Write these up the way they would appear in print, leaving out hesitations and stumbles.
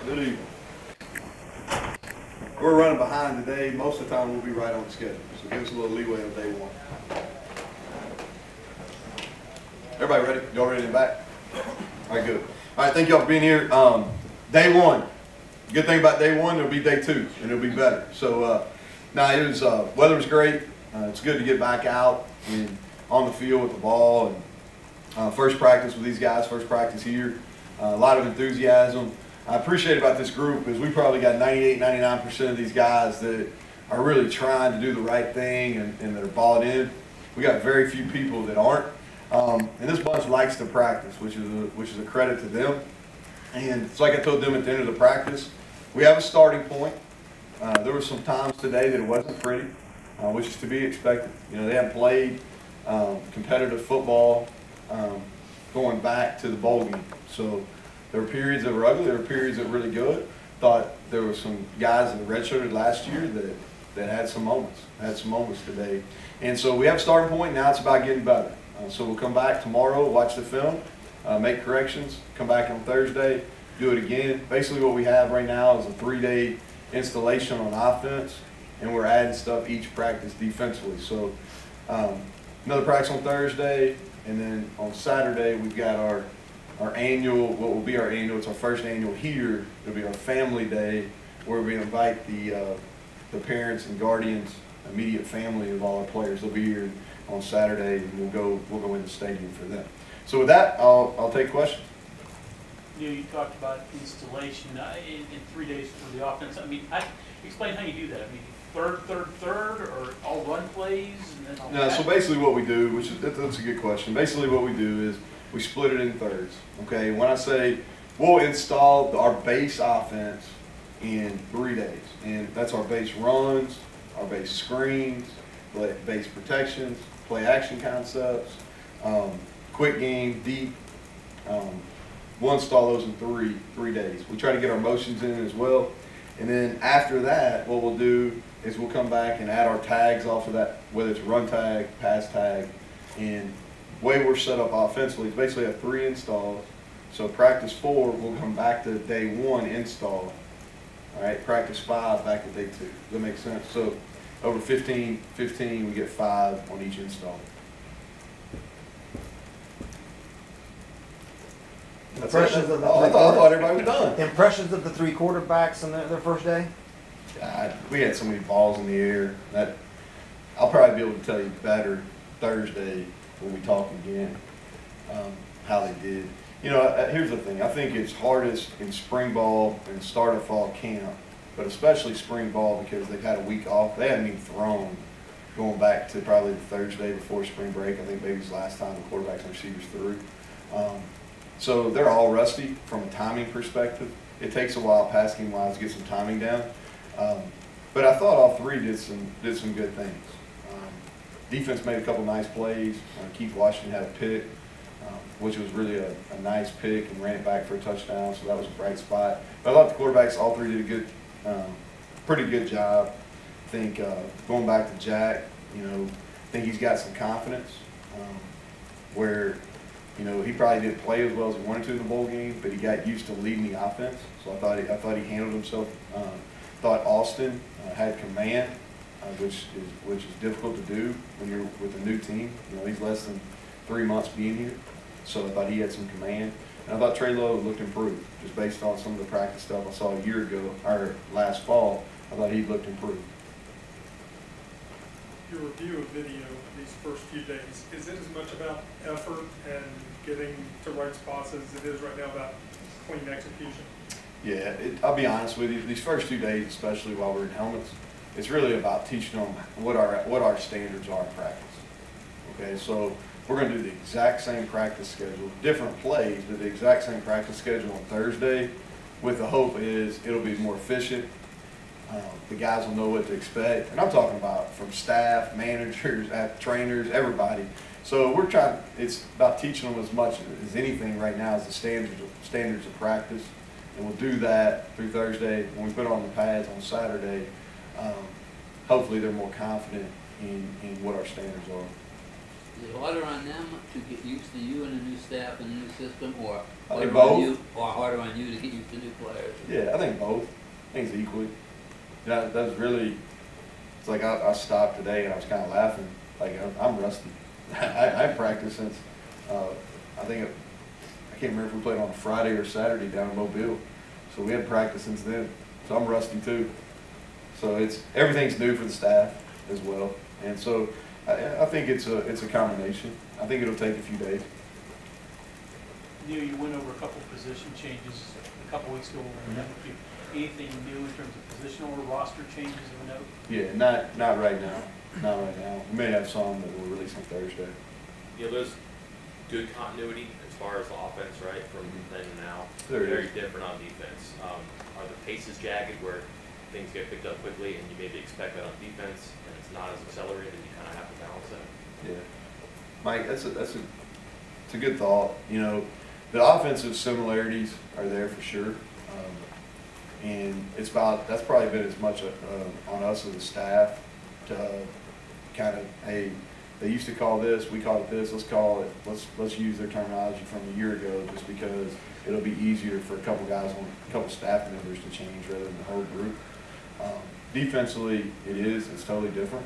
Good evening. We're running behind today. Most of the time we'll be right on schedule, so give us a little leeway on day one. Everybody ready? Y'all ready in the back? All right, good. All right, thank y'all for being here. Day one. Good thing about day one, there'll be day two, and it'll be better. So, it was weather was great. It's good to get back out and on the field with the ball. And first practice with these guys, first practice here. A lot of enthusiasm. I appreciate about this group is we probably got 98, 99% of these guys that are really trying to do the right thing and that are bought in. We got very few people that aren't. And this bunch likes to practice, which is a credit to them. And it's like I told them at the end of the practice, we have a starting point. There were some times today that it wasn't pretty, which is to be expected. You know, they haven't played competitive football going back to the bowl game. So there were periods that were ugly, there were periods that were really good. Thought there were some guys that redshirted last year that had some moments today. And so we have a starting point, now it's about getting better. So we'll come back tomorrow, watch the film, make corrections, come back on Thursday, do it again. Basically what we have right now is a 3-day installation on offense, and we're adding stuff each practice defensively. So another practice on Thursday, and then on Saturday we've got our annual, what will be our annual, it's our first annual here, it'll be our family day, where we invite the parents and guardians, immediate family of all our players. They'll be here on Saturday, and we'll go in the stadium for them. So with that, I'll take questions. You talked about installation in 3 days for the offense. I mean, explain how you do that. I mean, third, or all run plays and then all No, so basically what we do, that's a good question. Basically what we do is we split it in thirds. Okay, when I say we'll install our base offense in 3 days, and that's our base runs, our base screens, base protections, play action concepts, quick game, deep. We'll install those in three days. We try to get our motions in as well. And then after that, what we'll do is we'll come back and add our tags off of that, whether it's run tag, pass tag. And the way we're set up offensively is basically have 3 installs. So practice 4, we'll come back to day 1 install. All right, practice 5 back to day 2. Does that make sense? So over 15, we get 5 on each install. Impressions of the I thought everybody was done. Impressions of the 3 quarterbacks on their first day? God, we had so many balls in the air that I'll probably be able to tell you better Thursday when we talk again how they did. You know, here's the thing. I think it's hardest in spring ball and start of fall camp, but especially spring ball because they've had a week off. They haven't even thrown going back to probably the Thursday before spring break. I think maybe it was the last time the quarterbacks and receivers threw. So they're all rusty from a timing perspective. It takes a while passing wise to get some timing down. But I thought all 3 did some good things. Defense made a couple nice plays. Keith Washington had a pick, which was really a nice pick, and ran it back for a touchdown, so that was a bright spot. But I thought the quarterbacks, all 3 did a pretty good job. I think going back to Jack, you know, I think he's got some confidence where, you know, he probably didn't play as well as he wanted to in the bowl game, but he got used to leading the offense. So I thought he handled himself. Thought Austin had command, which is difficult to do when you're with a new team. You know, he's less than 3 months being here, so I thought he had some command. And I thought Trey Lowe looked improved, just based on some of the practice stuff I saw a year ago or last fall. I thought he looked improved. Your review of video these first few days, is it as much about effort and getting to right spots as it is right now about clean execution? Yeah, I'll be honest with you. These first 2 days, especially while we're in helmets, it's really about teaching them what our standards are in practice. Okay, so we're going to do the exact same practice schedule, different plays, but the exact same practice schedule on Thursday. With the hope is it'll be more efficient. The guys will know what to expect, and I'm talking about from staff, managers, trainers, everybody. So we're trying. It's about teaching them as much as anything right now as the standards of practice, and we'll do that through Thursday. When we put on the pads on Saturday, hopefully they're more confident in what our standards are. Is it harder on them to get used to you and a new staff and a new system, or I think harder on both. you, or harder on you to get used to new players? Yeah, I think both. I think it's equally. That's really, it's like I stopped today and I was kind of laughing. Like, I'm rusty. I practiced since, I can't remember if we played on a Friday or Saturday down in Mobile. So we had practice since then. So I'm rusty too. So everything's new for the staff as well. And so I think it's a combination. I think it'll take a few days. Neal, you went over a couple position changes a couple weeks ago. Anything new in terms of positional or roster changes of note? Yeah, not right now. Not right now. We may have some that we'll release on Thursday. Yeah, there's good continuity as far as the offense, right, from then to now. There Very is. different on defense. Are the paces jagged where things get picked up quickly and you maybe expect that on defense and it's not as accelerated, you kind of have to balance that? Yeah, Mike, it's a good thought. You know, the offensive similarities are there for sure, and that's probably been as much on us as a staff to kind of, hey, they used to call this, we call it this. Let's use their terminology from a year ago, just because it'll be easier for a couple staff members to change rather than the whole group. Defensively, it's totally different.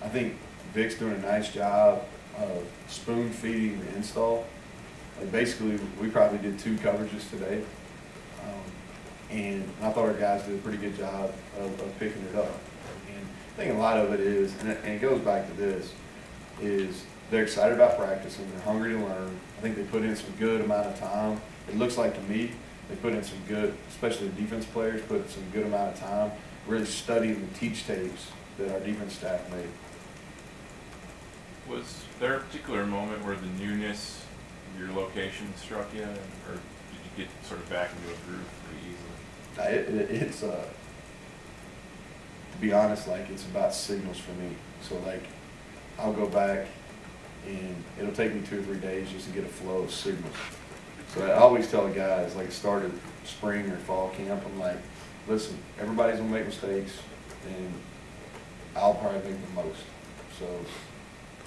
I think Vic's doing a nice job of spoon feeding the install. Like, basically, we probably did 2 coverages today, and I thought our guys did a pretty good job of picking it up. And I think a lot of it is, and it goes back to this, is they're excited about practicing, they're hungry to learn. I think they put in some good amount of time. It looks like to me they put in some good, especially the defense players, put some good amount of time really studying the teach tapes that our defense staff made. Was there a particular moment where the newness of your location struck you, or did you get sort of back into a groove pretty easily? It's to be honest, like, it's about signals for me. So, like, I'll go back and it'll take me 2 or 3 days just to get a flow of signals. So I always tell the guys, like, start at spring or fall camp, I'm like, listen, everybody's gonna make mistakes, and I'll probably make the most. So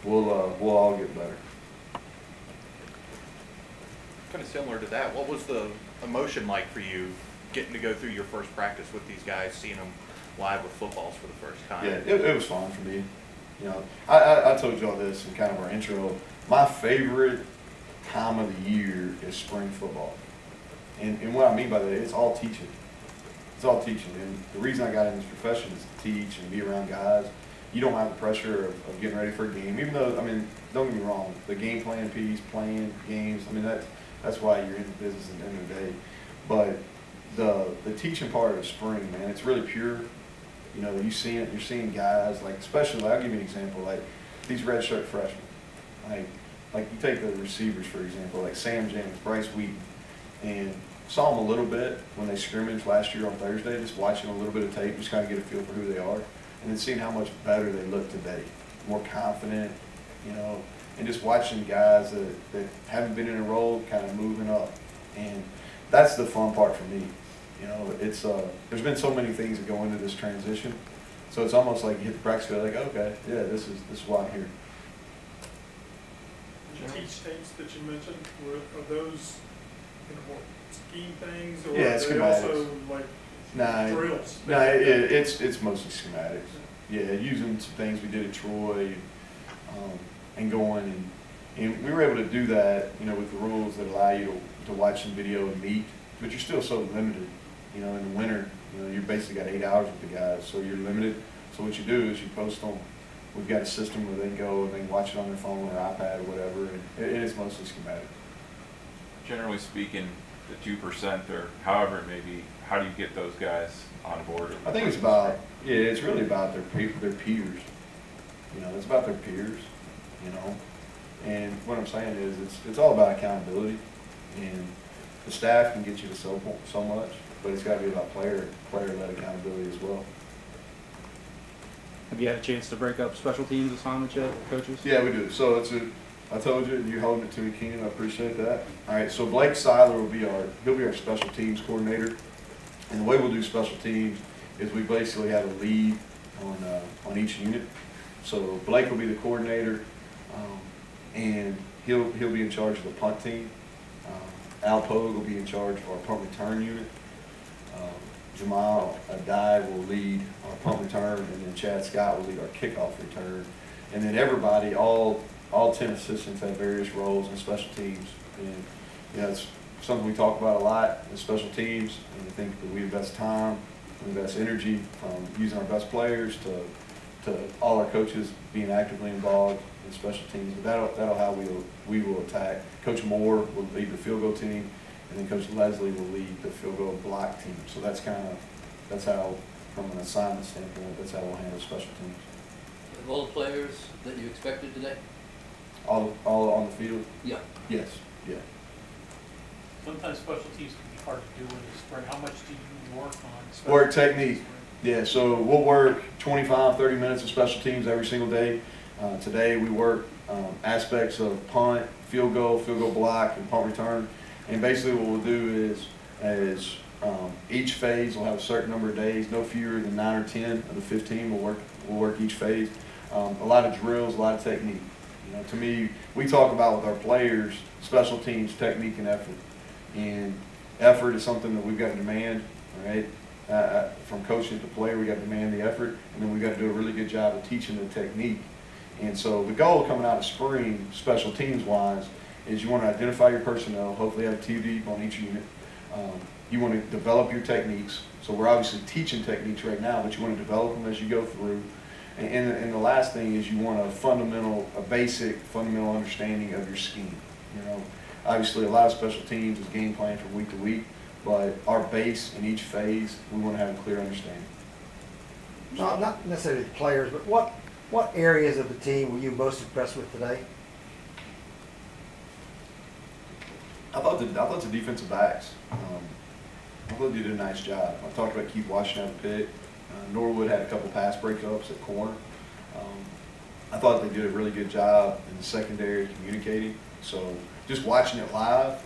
we'll all get better. Kind of similar to that, what was the emotion like for you getting to go through your first practice with these guys, seeing them live with footballs for the first time? Yeah, it was fun for me. You know, I told you all this in kind of our intro. My favorite time of the year is spring football. And what I mean by that, it's all teaching. It's all teaching. And the reason I got in this profession is to teach and be around guys. You don't have the pressure of getting ready for a game, even though, I mean, don't get me wrong, the game plan piece, playing games, I mean, that's why you're in the business at the end of the day. But the teaching part of the spring, man, it's really pure. You know, you're seeing guys, like, especially, I'll give you an example, like these redshirt freshmen. Like you take the receivers, for example, like Sam James, Bryce Wheaton, and saw them a little bit when they scrimmaged last year on Thursday, just watching a little bit of tape, just kind of get a feel for who they are, and then seeing how much better they look today, more confident, you know, and just watching guys that haven't been in a role kind of moving up. And that's the fun part for me. You know, it's there's been so many things that go into this transition, so it's almost like you hit the practice field, like, okay, yeah, this is why I'm here. The teach tapes that you mentioned, are those, you know, more scheme things, or Yeah, are they schematics. also like drills? No, it's mostly schematics. Yeah, using some things we did at Troy, and going and we were able to do that, you know, with the rules that allow you to watch some video and meet, but you're still so limited. You know, in the winter, you know, you basically got 8 hours with the guys, so you're limited. So what you do is you post them. We've got a system where they can go and they can watch it on their phone or iPad or whatever, and it is mostly schematic. Generally speaking, the 2% or however it may be, how do you get those guys on board? I think it's about, yeah, it's really about their peers. You know, it's about their peers, you know. And what I'm saying is it's all about accountability, and the staff can get you to so much, but it's got to be about player-led accountability as well. Have you had a chance to break up special teams assignments yet, coaches? Yeah, we do. So I told you, and you're holding it to me, Keenan. I appreciate that. All right, so Blake Seiler he'll be our special teams coordinator. And the way we'll do special teams is we basically have a lead on each unit. So Blake will be the coordinator, and he'll be in charge of the punt team. Al Pogue will be in charge of our punt return unit. Jamal Adai will lead our punt return, and then Chad Scott will lead our kickoff return. And then everybody, all 10 assistants have various roles in special teams. And you know, it's something we talk about a lot in special teams, and I think that we invest time, we invest energy from using our best players to all our coaches being actively involved in special teams. But that'll how we will attack. Coach Moore will lead the field goal team, and then Coach Leslie will lead the field goal block team. So that's how, from an assignment standpoint, that's how we'll handle special teams. Of all the players that you expected today? All on the field? Yeah. Yes, yeah. Sometimes special teams can be hard to do in the spring. How much do you work on? special Work teams in the technique. spring? Yeah, so we'll work 25, 30 minutes of special teams every single day. Today we work aspects of punt, field goal block, and punt return. And basically what we'll do is each phase will have a certain number of days, no fewer than 9 or 10 of the 15 we'll work each phase. A lot of drills, a lot of technique. You know, to me, we talk about with our players, special teams, technique, and effort. And effort is something that we've got to demand, right? From coaching to player, we got to demand the effort, and then we got to do a really good job of teaching the technique. And so the goal coming out of spring, special teams wise, is you want to identify your personnel, hopefully have 2 deep on each unit. You want to develop your techniques. So we're obviously teaching techniques right now, but you want to develop them as you go through. And the last thing is you want a basic fundamental understanding of your scheme. You know, obviously a lot of special teams is game plan from week to week, but our base in each phase, we want to have a clear understanding. Not necessarily the players, but what areas of the team were you most impressed with today? I thought the defensive backs, I thought they did a nice job. I talked about Keith Washington having a pick. Norwood had a couple pass breakups at corner. I thought they did a really good job in the secondary communicating. So just watching it live,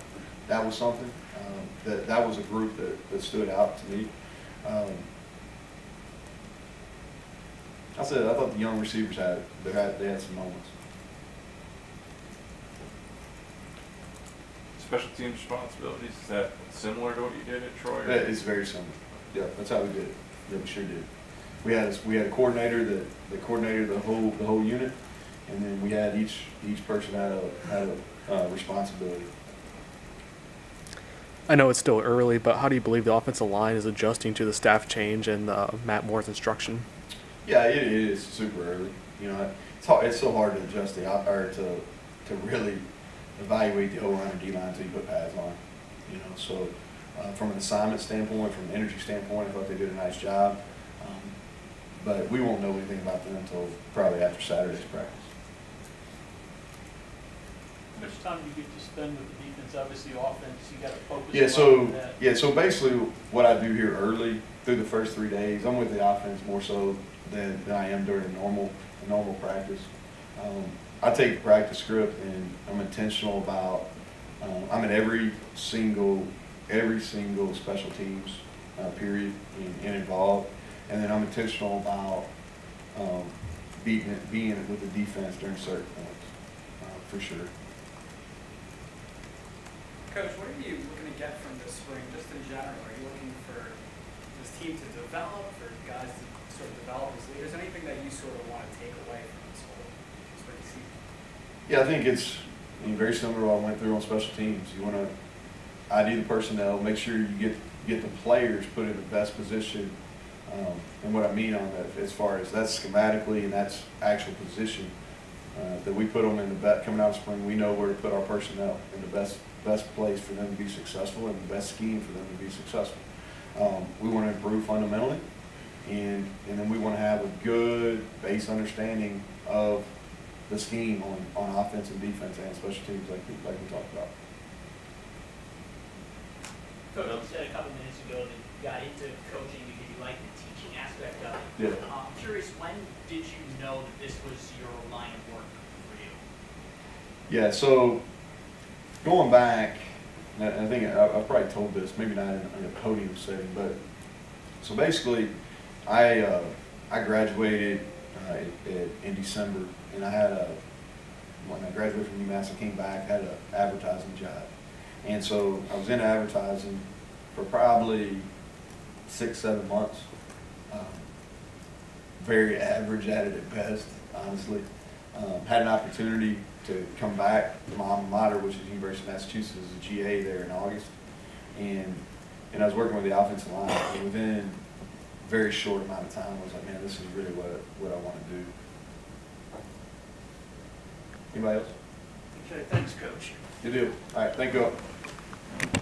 that was something. That was a group that stood out to me. I thought the young receivers they had some moments. Special teams responsibilities, is that similar to what you did at Troy? Yeah, it's very similar. Yeah, that's how we did it. Yeah, we sure did. We had a coordinator that coordinated the whole unit, and then we had each person had a responsibility. I know it's still early, but how do you believe the offensive line is adjusting to the staff change and Matt Moore's instruction? Yeah, it is super early. You know, it's so hard to adjust to really evaluate the O-line or D-line until you put pads on. You know, so from an assignment standpoint, from an energy standpoint, I thought they did a nice job. But we won't know anything about them until probably after Saturday's practice. How much time do you get to spend with the defense? Obviously, offense, you got to focus on that. So basically what I do here early through the first 3 days, I'm with the offense more so than I am during a normal practice. I take the practice script and I'm intentional about I'm in every single special teams period and involved, and then I'm intentional about being with the defense during certain points for sure. Coach, what are you looking to get from this spring, just in general? Are you looking for this team to develop, for guys to sort of develop as leaders? Anything that you sort of want to take away from this whole spring season? Yeah, I think it's very similar to what I went through on special teams. You want to ID the personnel, make sure you get the players put in the best position. And what I mean on that, as far as that's schematically and that's actual position, that we put them in coming out of spring, we know where to put our personnel in the best place for them to be successful and the best scheme for them to be successful. We want to improve fundamentally, and then we want to have a good base understanding of the scheme on offense and defense and special teams like we talked about. Coach, you said a couple minutes ago that you got into coaching because you like the teaching aspect of it. Yeah. I'm curious, when did you know that this was your line of work for you? Yeah, so going back, and I think I've probably told this, maybe not in a podium setting, but so basically I graduated in December, and when I graduated from UMass, I came back, had an advertising job. And so I was in advertising for probably 6, 7 months. Very average at it at best, honestly. Had an opportunity to come back to my alma mater, which is University of Massachusetts, as a GA there in August. And I was working with the offensive line, and within a very short amount of time, I was like, man, this is really what I want to do. Anybody else? Okay, thanks, Coach. Good deal. All right, thank you all.